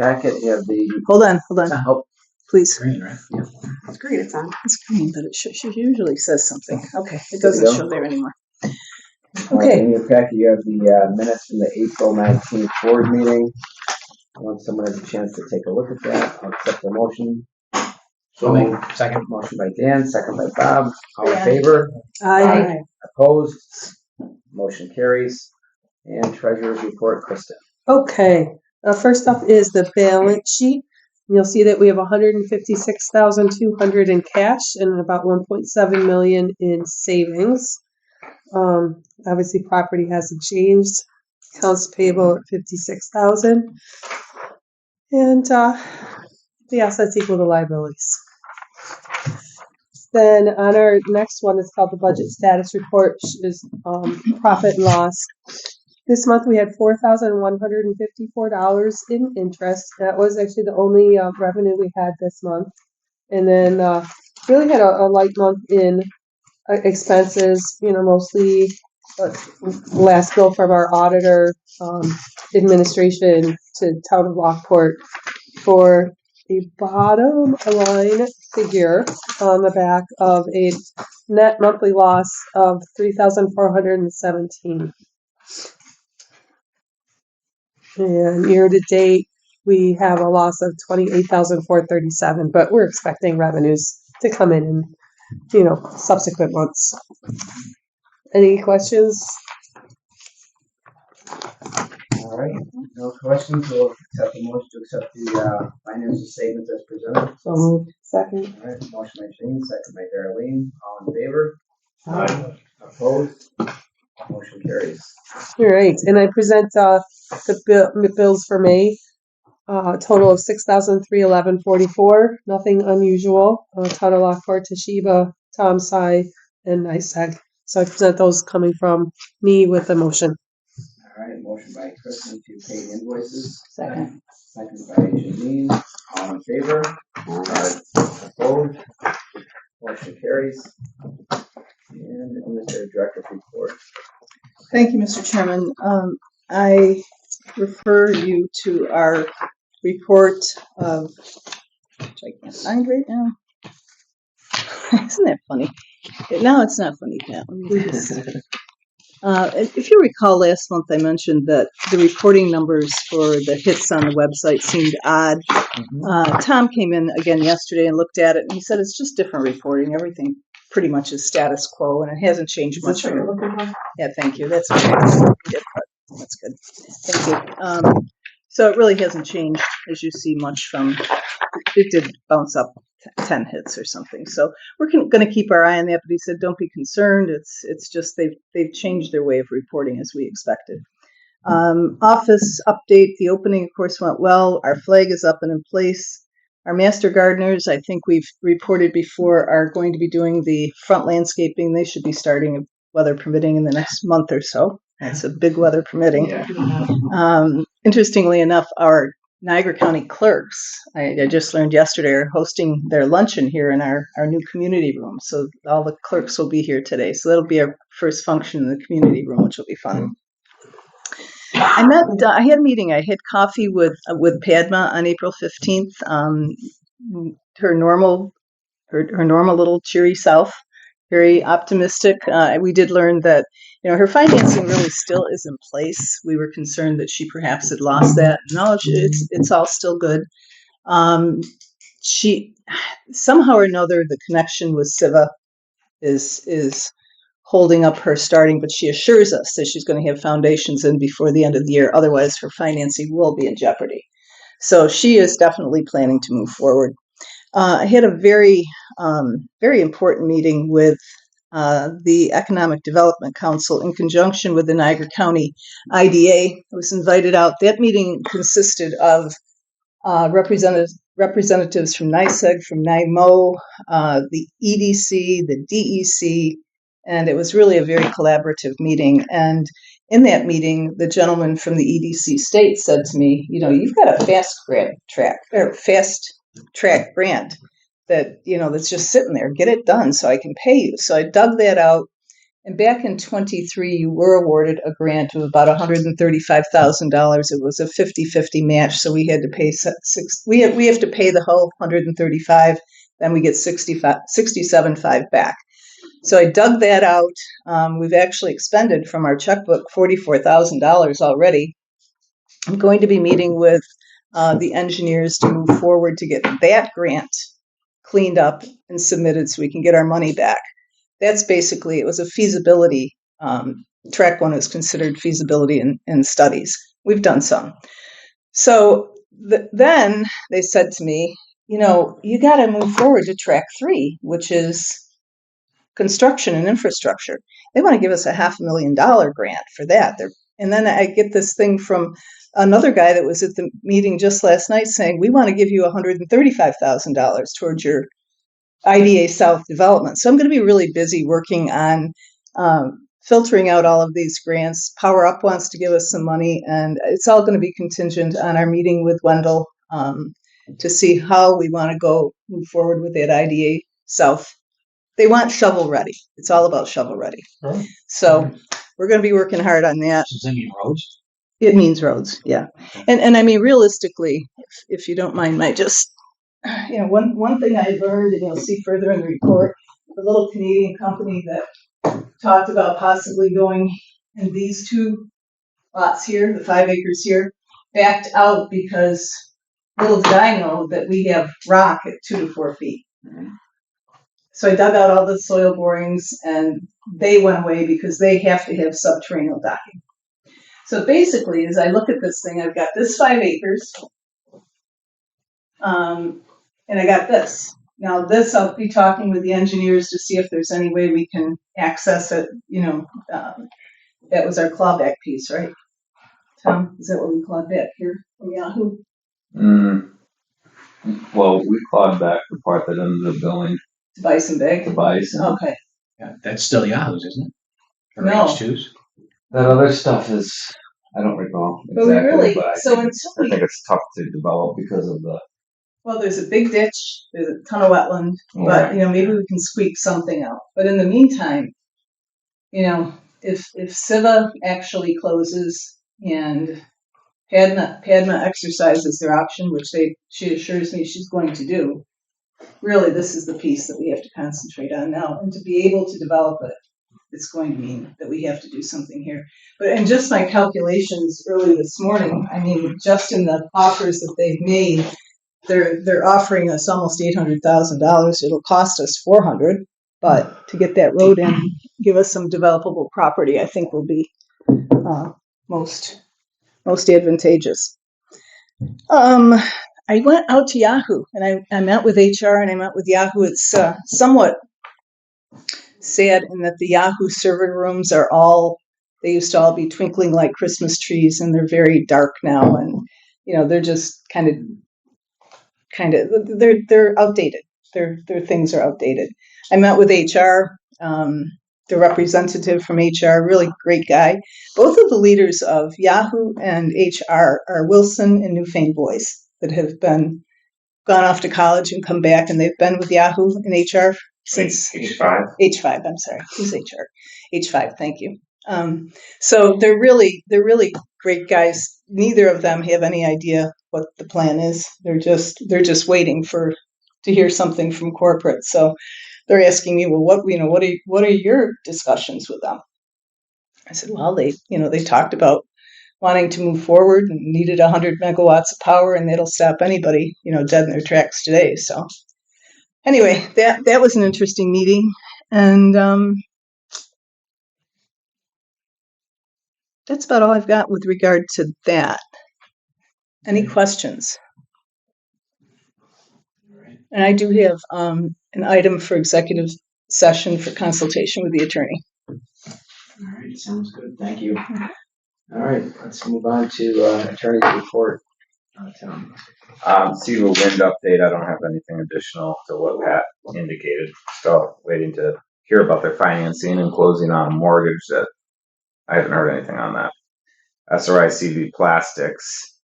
packet, you have the. Hold on. Oh, Please. green, right? Yeah. It's green, it's on. It's green, but it usually says something. Okay, it There doesn't you go. show there anymore. Okay. In your packet, you have the minutes from the April 19th board meeting. Once someone has a chance to take a look at that, I'll accept the motion. So second. Motion by Dan, second by Bob. All in Yeah. favor? Aye. Opposed? Motion carries. And treasurer's report, Kristen. Okay, first up is the balance sheet. You'll see that we have 156,200 in cash and about 1.7 million in savings. Obviously, property hasn't changed. Accounts payable at 56,000, and the assets equal the liabilities. Then on our next one, it's called the budget status report, which is profit and loss. This month we had $4,154 in interest. That was actually the only revenue we had this month. And then really had a light month in expenses, mostly last bill from our auditor administration to town of Lockport for a bottom line figure on the back of a net monthly loss of $3,417. And year to date, we have a loss of $28,437, but we're expecting revenues to come in, subsequent months. Any questions? All right, no questions. We'll accept the motion to accept the financial statements as presented. So moved. Second. All right, motion by Shane, second by Darlene. All in favor? Aye. Opposed? Motion carries. All right, and I present the bills for May. Total of $6,311.44. Nothing unusual. Town of Lockport, Toshiba, Tom Sai, and NICEAG. So I present those coming from me with a motion. All right, motion by Kristen to pay the invoices. Second. Second by Janine. All in favor? Opposed? Motion carries. And Mr. Director's report. Thank you, Mr. Chairman. I refer you to our report of, which I can't find right now. Isn't that funny? No, it's not funny, Pat. Let me do this. If you recall, last month I mentioned that the reporting numbers for the hits on the website seemed odd. Tom came in again yesterday and looked at it, and he said it's just different reporting. Everything pretty much is status quo, and it hasn't changed much. Yeah, thank you. That's good. That's good. Thank you. So it really hasn't changed, as you see, much from. It did bounce up 10 hits or something. So we're going to keep our eye on that. But he said, don't be concerned. It's just they've changed their way of reporting as we expected. Office update. The opening, of course, went well. Our flag is up and in place. Our master gardeners, I think we've reported before, are going to be doing the front landscaping. They should be starting, weather permitting, in the next month or so. It's a big weather permitting. Yeah. Interestingly enough, our Niagara County clerks, I just learned yesterday, are hosting their luncheon here in our new community room. So all the clerks will be here today. So that'll be our first function in the community room, which will be fun. I had a meeting. I had coffee with Padma on April 15th. Her normal little cheery self, very optimistic. We did learn that her financing really still is in place. We were concerned that she perhaps had lost that. No, it's all still good. She somehow or another, the connection with Siva is holding up her starting, but she assures us that she's going to have foundations in before the end of the year. Otherwise, her financing will be in jeopardy. So she is definitely planning to move forward. I had a very, very important meeting with the Economic Development Council in conjunction with the Niagara County IDA. I was invited out. That meeting consisted of representatives from NICEAG, from NIMO, the EDC, the DEC, and it was really a very collaborative meeting. And in that meeting, the gentleman from the EDC state said to me, you've got a fast track grant that, that's just sitting there. Get it done so I can pay you. So I dug that out. And back in '23, you were awarded a grant of about $135,000. It was a 50-50 match, so we had to pay we have to pay the whole 135, then we get 67.5 back. So I dug that out. We've actually expended from our checkbook $44,000 already. I'm going to be meeting with the engineers to move forward to get that grant cleaned up and submitted so we can get our money back. That's basically, it was a feasibility. Track one is considered feasibility in studies. We've done some. So then they said to me, you got to move forward to track three, which is construction and infrastructure. They want to give us a $500,000 grant for that. And then I get this thing from another guy that was at the meeting just last night saying, we want to give you $135,000 towards your IDA South development. So I'm going to be really busy working on filtering out all of these grants. Power Up wants to give us some money, and it's all going to be contingent on our meeting with Wendell to see how we want to move forward with that IDA South. They want shovel ready. It's all about shovel ready. Oh. So we're going to be working hard on that. Does that mean roads? It means roads, yeah. And I mean, realistically, if you don't mind, one thing I learned, and you'll see further in the report, the little Canadian company that talked about possibly going in these two lots here, the 5 acres here, backed out because little did I know that we have rock at 2 to 4 feet. So I dug out all the soil borings and they went away because they have to have subterranean docking. So basically, as I look at this thing, I've got this 5 acres, and I got this. Now this, I'll be talking with the engineers to see if there's any way we can access it. That was our clawback piece, right? Tom, is that what we clawed back here from Yahoo? Well, we clawed back the part that ended up going To Bison Bay? to Bison. Okay. Yeah, that's still Yahoo's, isn't it? Or No. H2's? That other stuff is, I don't recall But we exactly, really, but I so think until we, it's tough to develop because of the. well, there's a big ditch, there's a ton of wetland, but maybe we can squeak something out. But in the meantime, if Siva actually closes and Padma exercises their option, which she assures me she's going to do, really this is the piece that we have to concentrate on now. And to be able to develop it, it's going to mean that we have to do something here. But in just my calculations early this morning, I mean, just in the offers that they've made, they're offering us almost $800,000. It'll cost us $400,000, but to get that road in, give us some developable property, I think will be most advantageous. I went out to Yahoo and I met with HR and I met with Yahoo. It's somewhat sad in that the Yahoo server rooms they used to all be twinkling like Christmas trees, and they're very dark now, and they're just kind of they're outdated. Their things are outdated. I met with HR, the representative from HR, really great guy. Both of the leaders of Yahoo and HR are Wilson and Newfane boys that have gone off to college and come back, and they've been with Yahoo and HR since H5. I'm sorry, who's HR? H5. Thank you. So they're really great guys. Neither of them have any idea what the plan is. They're just waiting to hear something from corporate. So they're asking me, well, what are your discussions with them? I said, well, they talked about wanting to move forward and needed 100 megawatts of power, and that'll stop anybody, dead in their tracks today. So anyway, that was an interesting meeting, and that's about all I've got with regard to that. Any questions? And I do have an item for executive session for consultation with the attorney. All right, sounds good. Thank you. All right, let's move on to attorney's report. Tom. Cedar wind update. I don't have anything additional to what Pat indicated. Still waiting to hear about their financing and closing on a mortgage that I haven't heard anything on that. SRICV Plastics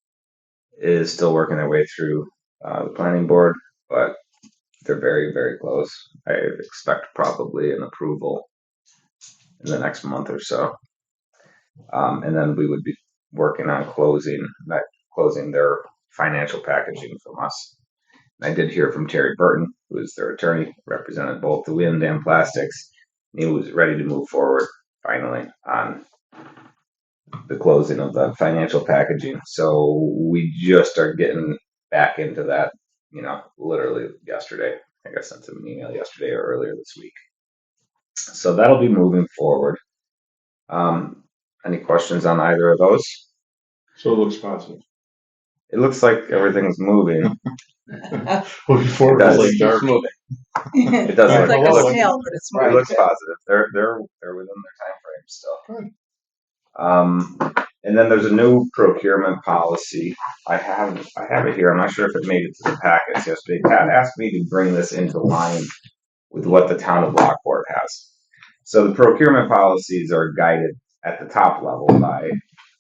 is still working their way through the planning board, but they're very, very close. I expect probably an approval in the next month or so. And then we would be working on closing their financial packaging from us. And I did hear from Terry Burton, who is their attorney, represented both the wind and plastics. He was ready to move forward finally on the closing of the financial packaging. So we just started getting back into that, literally yesterday. I think I sent him an email yesterday or earlier this week. So that'll be moving forward. Any questions on either of those? So it looks positive. It looks like everything's moving. Well, before It it does. was like dark. It does It's look, like it a looks, snail, but it's it looks positive. They're within their time frame still. And then there's a new procurement policy. I have it here. I'm not sure if it made it to the packets yesterday. Pat asked me to bring this into line with what the town of Lockport has. So the procurement policies are guided at the top level by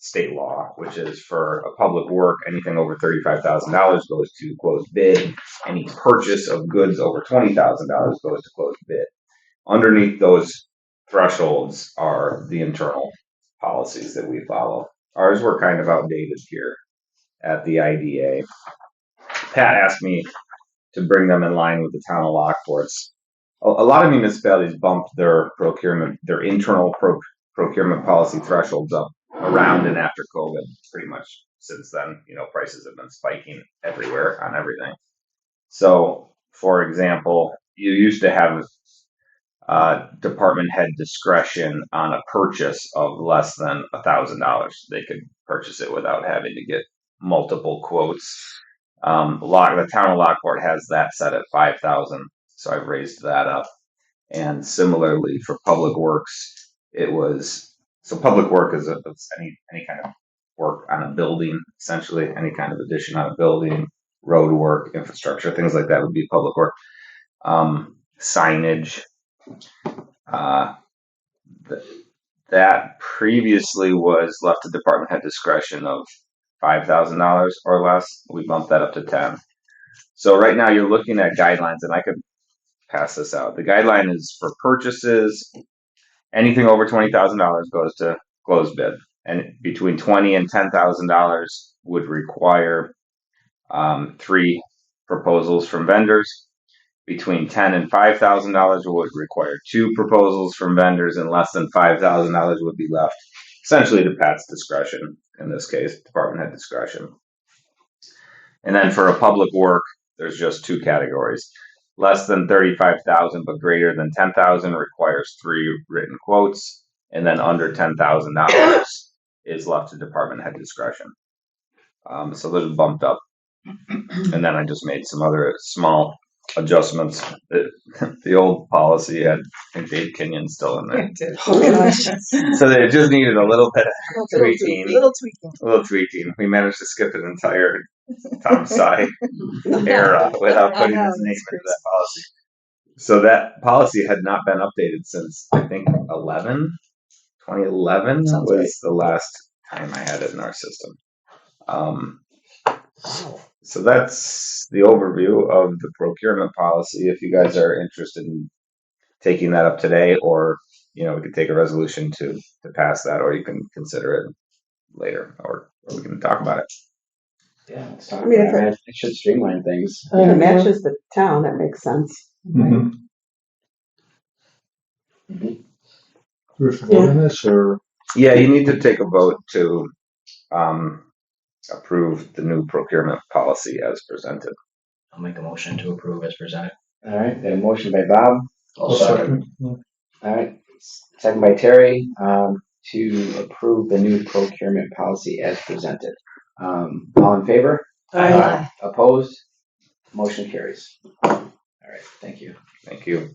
state law, which is for a public work, anything over $35,000 goes to closed bid. Any purchase of goods over $20,000 goes to closed bid. Underneath those thresholds are the internal policies that we follow. Ours were kind of outdated here at the IDA. Pat asked me to bring them in line with the town of Lockport's. A lot of municipalities bumped their internal procurement policy thresholds up around and after COVID. Pretty much since then, prices have been spiking everywhere on everything. So, for example, you used to have department head discretion on a purchase of less than $1,000. They could purchase it without having to get multiple quotes. The town of Lockport has that set at $5,000, so I've raised that up. And similarly for public works, public work is any kind of work on a building, essentially any kind of addition on a building, road work, infrastructure, things like that would be public work. Signage. That previously was left to department head discretion of $5,000 or less. We bumped that up to 10. So right now you're looking at guidelines, and I could pass this out. The guideline is for purchases. Anything over $20,000 goes to closed bid, and between $20,000 and $10,000 would require 3 proposals from vendors. Between $10,000 and $5,000 would require 2 proposals from vendors, and less than $5,000 would be left essentially to Pat's discretion, in this case, department head discretion. And then for a public work, there's just 2 categories. Less than $35,000 but greater than $10,000 requires 3 written quotes, and then under $10,000 is left to department head discretion. So those are bumped up. And then I just made some other small adjustments. The old policy had, I think, Dave Kenyon still in there. Oh gosh. So they just needed a little bit of tweaking. Little tweaking. We managed to skip an entire Tom Sy era without putting his name into that policy. So that policy had not been updated since, I think, 2011 Sounds was right. the last time I had it in our system. So that's the overview of the procurement policy. If you guys are interested in taking that up today, or we could take a resolution to pass that, or you can consider it later, or we can talk about it. Yeah, let's talk I mean, about if it. It should streamline things. If it matches the town, that makes sense. Mm-hmm. Do we have to vote on this, or? Yeah, you need to take a vote to approve the new procurement policy as presented. I'll make a motion to approve as presented. All right, then a motion by Bob. I'll second. All right, second by Terry, to approve the new procurement policy as presented. All in favor? Aye. Opposed? Motion carries. All right, thank you. Thank you.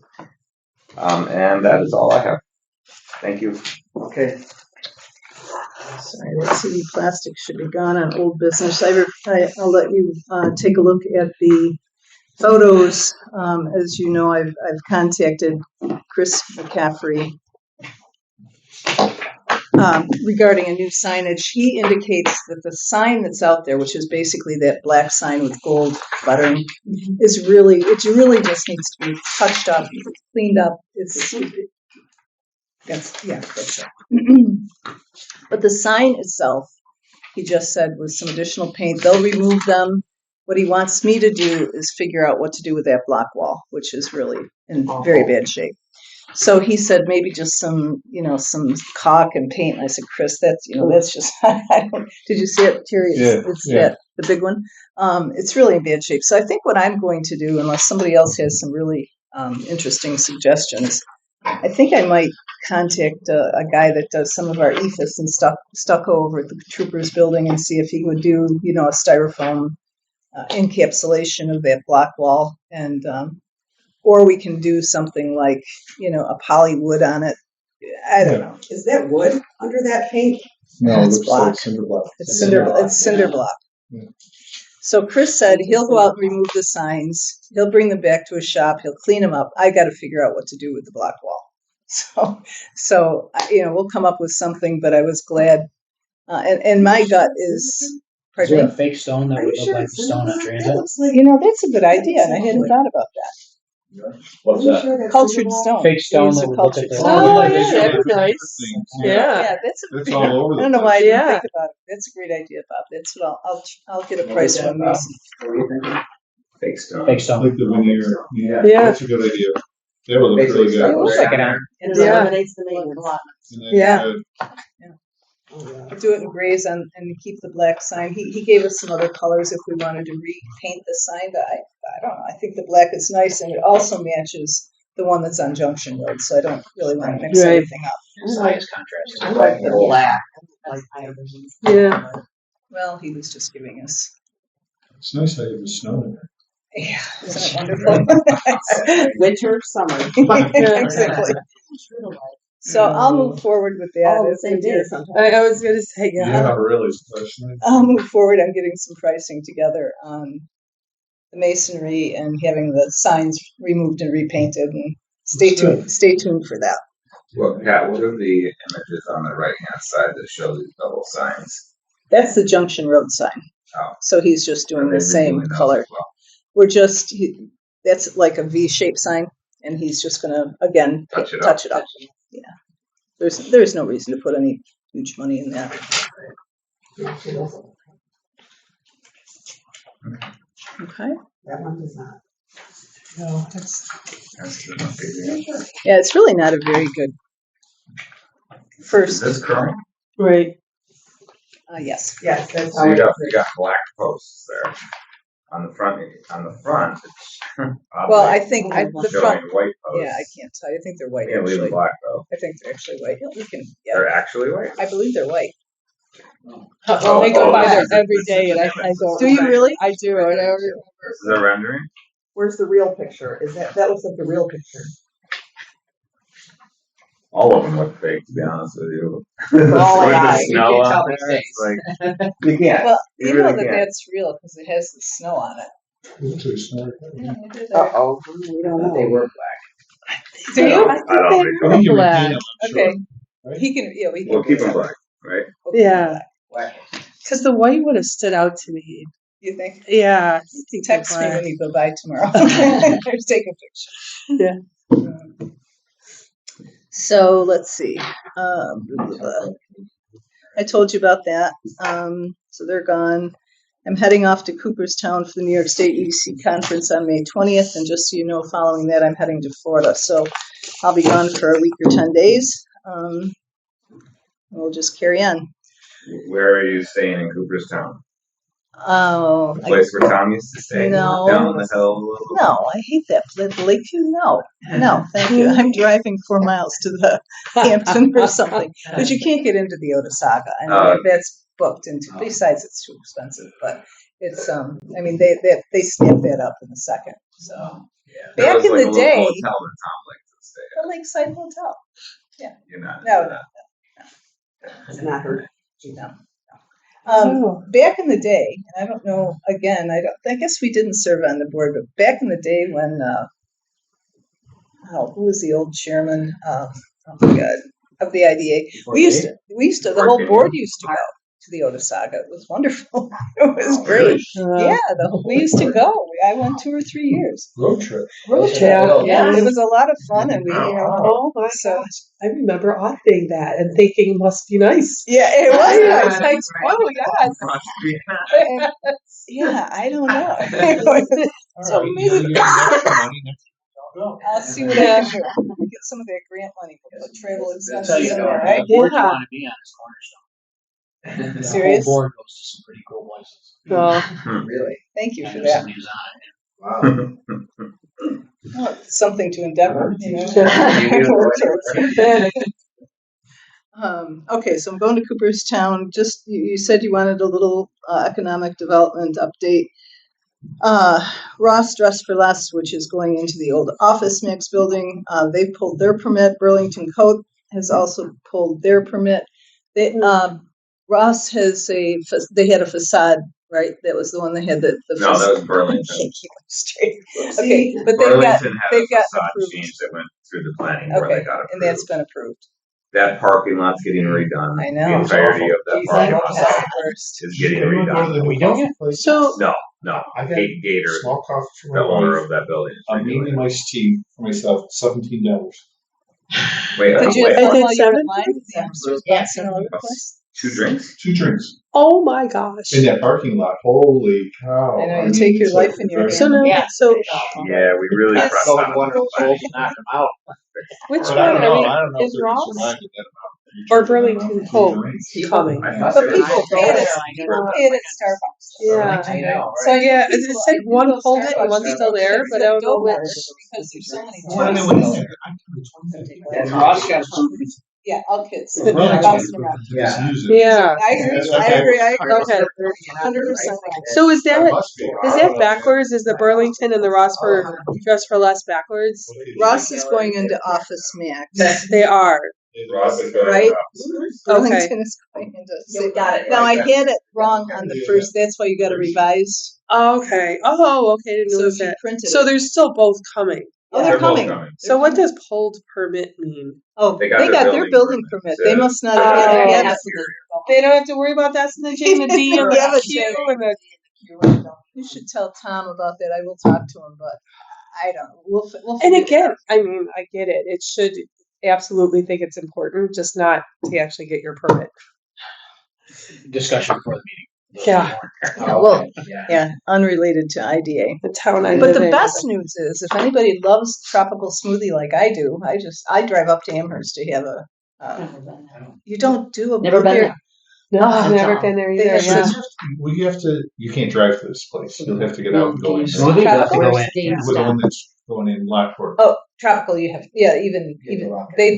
And that is all I have. Thank you. Okay. Sorry, that city plastic should be gone on old business. I'll let you take a look at the photos. As you know, I've contacted Chris McCaffrey regarding a new signage. He indicates that the sign that's out there, which is basically that black sign with gold lettering, it really just needs to be touched up, cleaned up. That's right. But the sign itself, he just said with some additional paint, they'll remove them. What he wants me to do is figure out what to do with that block wall, which is really in very bad shape. So he said maybe just some caulk and paint. And I said, Chris, that's just, did you see it, Terry? It's that, the big one. It's really in bad shape. So I think what I'm going to do, unless somebody else has some really interesting suggestions, I think I might contact a guy that does some of our ephes and stucco over at the Troopers building and see if he would do, a styrofoam encapsulation of that block wall, and or we can do something like, a poly wood on it. I don't know. Is that wood under that paint? No, it It's looks like block. cinder block. It's cinder block. Yeah. So Chris said he'll go out and remove the signs. He'll bring them back to his shop. He'll clean them up. I got to figure out what to do with the block wall. So we'll come up with something. But I was glad, and my gut is. Is there Pardon a me? fake stone that Are would you look sure like it's the stone on cinder block? transit? That looks like. That's a good idea, and I hadn't thought about that. What's Are you that? sure that's Cultured cinder block? stone. Fake stone Use that a would look cultured at the. stone. Oh, They yeah, should that'd have be nice. things, Yeah. Yeah, that's a. It's all over I the don't know place. why I didn't Yeah. think about it. That's a great idea, Bob. That's what I'll get a price from Mason. What were you thinking? Fake stone. Fake Like stone. the veneer. Yeah, Yeah. that's a good idea. That would look Basically, really stuff good. goes Looks like down it there. on. It Yeah. eliminates the maintenance. And then, Yeah. Oh, yeah. I'll do it in grays and keep the black sign. He gave us some other colors if we wanted to repaint the sign, but I don't know. I think the black is nice, and it also matches the one that's on Junction Road, so I don't really want to mix Right. everything up. It's nice contrast. I like the black. Like iron. Yeah. Well, he was just giving us. It's nice how you have the snow in there. Yeah, isn't it wonderful? Winter, summer. Exactly. So I'll move forward with that. All the If same day you're- sometimes. I was going to say, yeah. Yeah, really, especially. I'll move forward on getting some pricing together on the masonry and having the signs removed and repainted, and stay tuned for that. Well, Pat, what are the images on the right hand side that show these double signs? That's the Junction Road sign. Oh. So he's just doing Are they the same redoing those color. as well? We're just, that's like a V-shaped sign, and he's just gonna, again, Touch it touch it up. Yeah. There's no reason to put any huge money in that. Okay. That one does not. No, That's the one. yeah, it's really not a very good Is first. this chrome? Right. Yes. Yes, that's So how you it got is. black posts there on the front. It's Well, I think the showing front. white posts. Yeah, I can't tell. I think they're white. You can leave them Actually, black though. I think they're actually white. We can. Yeah, They're actually white. I believe they're white. I go by there this is- every this day, is and I the don't. Do you really? I do. I never. This is a rendering. Where's the real picture? Is that looks like the real picture? All of them look fake, to be honest with you. Oh, With yeah, the you snow can't on tell there, the it's like you can't. Well, You you really know that can't. that's real because it has the snow on it. It's too small. Uh-oh. We don't know. They were black. Do you? I don't recall. I think you Black. repaint them, I'm sure. Okay. Right? He can. Yeah, we can. We'll keep them black, right? Yeah. Black. Because the white would have stood out to me. You think? Yeah. Text me when you go by tomorrow. Take a picture. Yeah. So let's see. I told you about that. So they're gone. I'm heading off to Cooperstown for the New York State EDC conference on May 20th. And just so you know, following that, I'm heading to Florida. So I'll be gone for a week or 10 days. We'll just carry on. Where are you staying in Cooperstown? Oh, The place where Tom used to stay? No. Down on the hill? no, I hate that. The Lakeview? No, thank you. I'm driving 4 miles to the Hampton or something. But you can't get into the Otasaga. I mean, that's booked into. Besides, it's too expensive. But it's I mean, they snap that up in a second. So Yeah. There Back was in like the a little day- hotel that Tom liked to stay the Lakeside Hotel. at. You're not. No, into that. It's not her. No. Oh. Back in the day, and I don't know. Again, I guess we didn't serve on the board, but back in the day when, who was the old chairman? Oh my God, of the IDA. We used to. The whole board used to go. to the Otis Saga. It was wonderful. It was Oh, great. really? Yeah, we used to go. I went 2 or 3 years. Road trip. Road trip. Yeah, Yeah. it was a lot of fun, and we, Oh my so gosh. I remember auditing that and thinking it must be nice. yeah, it was Yeah, nice. it's like, oh yes. And, yeah, I don't know. So All right, maybe you get extra money next year. I'll go. I'll see what I can do. We'll get some of that grant money. We'll put travel Tell expenses you in though, there, right? the board you Yeah. want to be on is Cornerstone. The Serious? whole board goes to some pretty cool places. Oh, Really? Thank you I for know that. somebody who's on it. Wow. Well, it's something to endeavor, you know. Okay, so I'm going to Cooperstown. Just you said you wanted a little economic development update. Ross Dress for Less, which is going into the old Office Mix building, they pulled their permit. Burlington Coat has also pulled their permit. They, Ross has they had a facade, right? That was the one they had the No, that was I Burlington. can't keep them straight. Okay, but Burlington had they've a got facade approved. change that went through the planning board. Okay, They got approved. and that's been approved. That parking lot's getting redone. I know. The entirety of that parking lot That's the worst. is getting Anyone go to redone. the we new doing coffee place? so No, I got Gator, small coffee for the my owner wife, of that building. is a redoing medium it. iced tea for myself, $17. Wait, Did you wait, I inform did while you're in 7? line with the hamsters Yeah. bouncing all over the place? 2 drinks? 2 drinks oh my gosh. in that parking lot. Holy cow! I know, you mean, take your it's like life in your very- So no, Yeah. so Yeah, we really Yes. pressed Go on to one of those it. holes and knock them out. which But one? I don't know. I mean, I don't know if is they're gonna Ross survive with that amount. or Burlington Two Coat drinks. coming? I But thought they people were- pay it at Starbucks. Yeah. I know, So right? yeah, it said People- one I do pulled go it Starbucks. and one's still there, but I don't know which. Because there's so many Well, I went in there. I And Ross got approved. Yeah, all kids. Well, Burlington Bouncing around. could just use it. Yeah. I agree, That's I okay. agree, I agree. Okay. 100%. So is That that must be. is that backwards? Is the Burlington and the Ross for Dress for Less backwards? Ross is going into Office Max. They are. Ross is going Right? up. Burlington is going into. Yeah, we got it. Now, I had it wrong on the first, that's why you got to revise. Okay. Oh, okay. Didn't So notice if you that. printed So it. there's still both coming. Oh, they're both coming. So what does pulled permit mean? Oh, They they got got their their building building permit. permit. They must not Oh. have Yeah, had that's it. They don't have to worry about that in the J and the D and Yeah, the but Q they- and the. You should tell Tom about that. I will talk to him, but I don't. We'll And figure it again, out. I mean, I get it. It should absolutely think it's important, just not to actually get your permit. Discussion before the meeting. Yeah. Yeah, well, yeah, unrelated to IDA. The town I But live the in. best news is, if anybody loves tropical smoothie like I do, I drive up to Amherst to have a. You don't do a Never been blueberry- there. No, I've That's never all. been there They either. have Yeah. such- Well, you can't drive to this place. You'll have to get out and go in. Smoothie, you have to go in. With the one that's going in Lockport. Oh, tropical, you have, yeah, even they You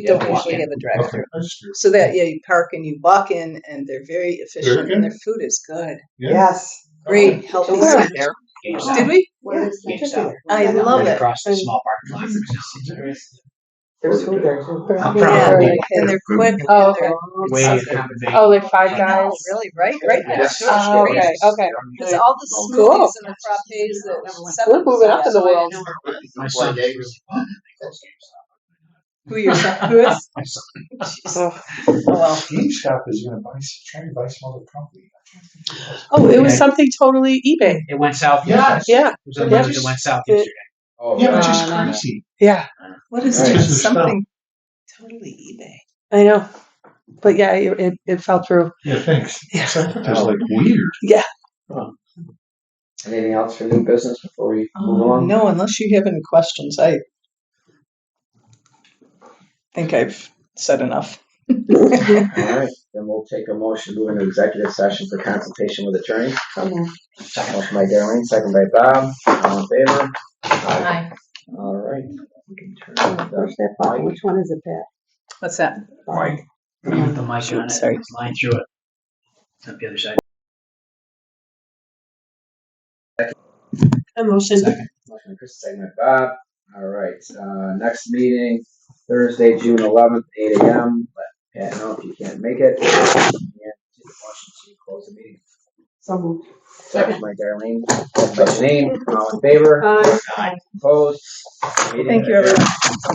have don't to walk usually in. have a drive-through. Okay, that's true. So that, yeah, you park and you walk in, and they're very efficient, Very and good. their food is good. Yeah. Yes. Great, healthy. Yeah. food. There. Did we? Where is GameStop. I love Right it. across the small parking lot. There's food there too. I'm Yeah, proud. and they're quick. Oh, and they're- okay. Way it's- accommodating. Oh, like Five I Guys. know, really, right next to it. Oh, okay, okay. Because all the Cool. smoothies and the frappes that. We're moving up in the world. My son is really fun. Who your son, who is? My son. Oh. Oh, well. GameStop is going to trying to buy some other company. Oh, it was something totally eBay. It went south. Yes. Yeah, It was on Wednesday, it went south yesterday. Oh, Yeah, which yeah. is crazy. yeah, What is Right. it? Just Something totally eBay. I know. But yeah, it fell through. Yeah, thanks. Yeah. So I thought that was like weird. Anything else for new business before we move along? No, unless you have any questions, I think I've said enough. All right, then we'll take a motion to move into executive session for consultation with attorney. Motion by Darlene, second by Bob. All in favor? Aye. All right. We can turn it Where's that button? Which one is it, Pat? What's that? Mike. You put the mic on it, Sorry. line through it. Up the other side. A motion. Motion by Chris, second by Bob. All right, next meeting, Thursday, June 11th, 8 a.m. Let Pat know if you can't make it. And take a motion to close the meeting. So moved. Second by Darlene, second by Janine. All in favor? Aye. Opposed? Thank you, everyone.